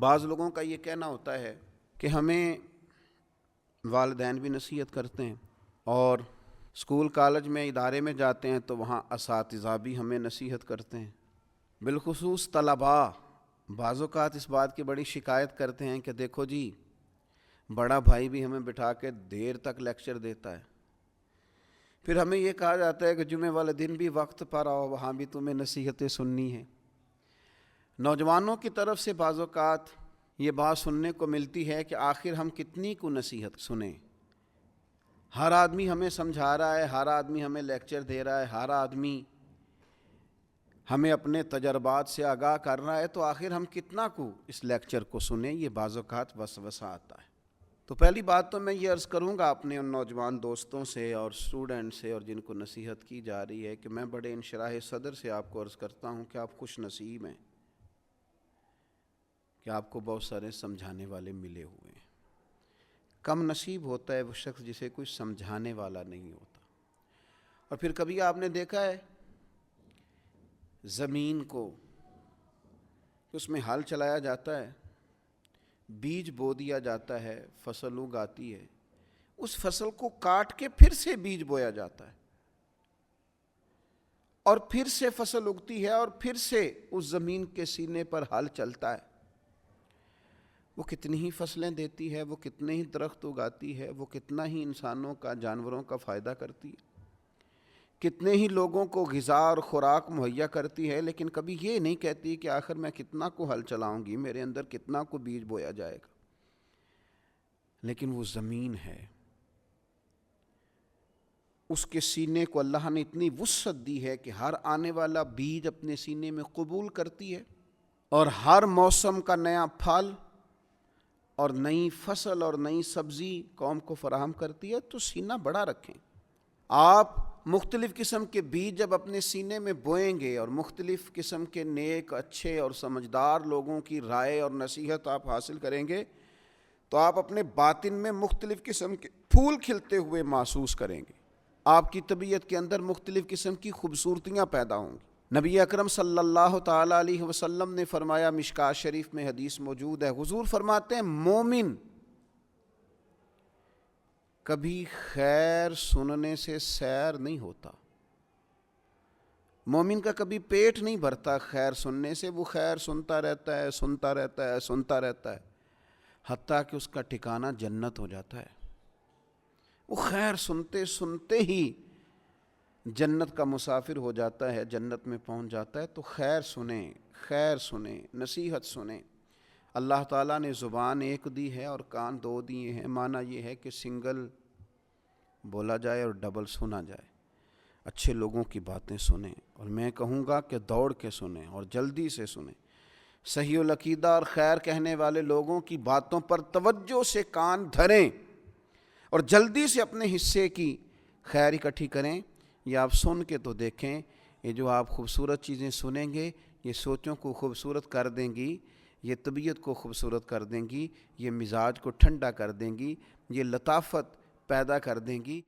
بعض لوگوں کا یہ کہنا ہوتا ہے کہ ہمیں والدین بھی نصیحت کرتے ہیں، اور اسکول کالج میں ادارے میں جاتے ہیں تو وہاں اساتذہ بھی ہمیں نصیحت کرتے ہیں، بالخصوص طلباء بعض اوقات اس بات کی بڑی شکایت کرتے ہیں کہ دیکھو جی، بڑا بھائی بھی ہمیں بٹھا کے دیر تک لیکچر دیتا ہے، پھر ہمیں یہ کہا جاتا ہے کہ جمعے والے دن بھی وقت پر آؤ، وہاں بھی تمہیں نصیحتیں سننی ہیں۔ نوجوانوں کی طرف سے بعض اوقات یہ بات سننے کو ملتی ہے کہ آخر ہم کتنی کو نصیحت سنیں، ہر آدمی ہمیں سمجھا رہا ہے، ہر آدمی ہمیں لیکچر دے رہا ہے، ہر آدمی ہمیں اپنے تجربات سے آگاہ کر رہا ہے، تو آخر ہم کتنا کو اس لیکچر کو سنیں، یہ بعض اوقات وسوسہ آتا ہے۔ تو پہلی بات تو میں یہ عرض کروں گا اپنے ان نوجوان دوستوں سے اور اسٹوڈنٹ سے اور جن کو نصیحت کی جا رہی ہے کہ میں بڑے انشراح صدر سے آپ کو عرض کرتا ہوں کہ آپ خوش نصیب ہیں کہ آپ کو بہت سارے سمجھانے والے ملے ہوئے ہیں۔ کم نصیب ہوتا ہے وہ شخص جسے کوئی سمجھانے والا نہیں ہوتا۔ اور پھر کبھی آپ نے دیکھا ہے زمین کو، اس میں ہل چلایا جاتا ہے، بیج بو دیا جاتا ہے، فصل اگاتی ہے، اس فصل کو کاٹ کے پھر سے بیج بویا جاتا ہے، اور پھر سے فصل اگتی ہے، اور پھر سے اس زمین کے سینے پر ہل چلتا ہے۔ وہ کتنی ہی فصلیں دیتی ہے، وہ کتنے ہی درخت اگاتی ہے، وہ کتنا ہی انسانوں کا، جانوروں کا فائدہ کرتی ہے، کتنے ہی لوگوں کو غذا اور خوراک مہیا کرتی ہے، لیکن کبھی یہ نہیں کہتی کہ آخر میں کتنا کو ہل چلاؤں گی، میرے اندر کتنا کو بیج بویا جائے گا۔ لیکن وہ زمین ہے، اس کے سینے کو اللہ نے اتنی وسعت دی ہے کہ ہر آنے والا بیج اپنے سینے میں قبول کرتی ہے، اور ہر موسم کا نیا پھل اور نئی فصل اور نئی سبزی قوم کو فراہم کرتی ہے۔ تو سینہ بڑا رکھیں۔ آپ مختلف قسم کے بیج جب اپنے سینے میں بوئیں گے اور مختلف قسم کے نیک، اچھے اور سمجھدار لوگوں کی رائے اور نصیحت آپ حاصل کریں گے تو آپ اپنے باطن میں مختلف قسم کے پھول کھلتے ہوئے محسوس کریں گے، آپ کی طبیعت کے اندر مختلف قسم کی خوبصورتیاں پیدا ہوں گی۔ نبی اکرم صلی اللہ تعالیٰ علیہ وسلم نے فرمایا، مشکوٰۃ شریف میں حدیث موجود ہے، حضور فرماتے ہیں مومن کبھی خیر سننے سے سیر نہیں ہوتا، مومن کا کبھی پیٹ نہیں بھرتا خیر سننے سے، وہ خیر سنتا رہتا ہے، سنتا رہتا ہے، سنتا رہتا ہے، حتیٰ کہ اس کا ٹھکانہ جنت ہو جاتا ہے۔ وہ خیر سنتے سنتے ہی جنت کا مسافر ہو جاتا ہے، جنت میں پہنچ جاتا ہے۔ تو خیر سنیں، خیر سنیں، نصیحت سنیں۔ اللہ تعالیٰ نے زبان ایک دی ہے اور کان دو دیے ہیں، معنی یہ ہے کہ سنگل بولا جائے اور ڈبل سنا جائے۔ اچھے لوگوں کی باتیں سنیں، اور میں کہوں گا کہ دوڑ کے سنیں اور جلدی سے سنیں۔ صحیح العقیدہ اور خیر کہنے والے لوگوں کی باتوں پر توجہ سے کان دھریں اور جلدی سے اپنے حصے کی خیر اکٹھی کریں۔ یہ آپ سن کے تو دیکھیں، یہ جو آپ خوبصورت چیزیں سنیں گے یہ سوچوں کو خوبصورت کر دیں گی، یہ طبیعت کو خوبصورت کر دیں گی، یہ مزاج کو ٹھنڈا کر دیں گی، یہ لطافت پیدا کر دیں گی۔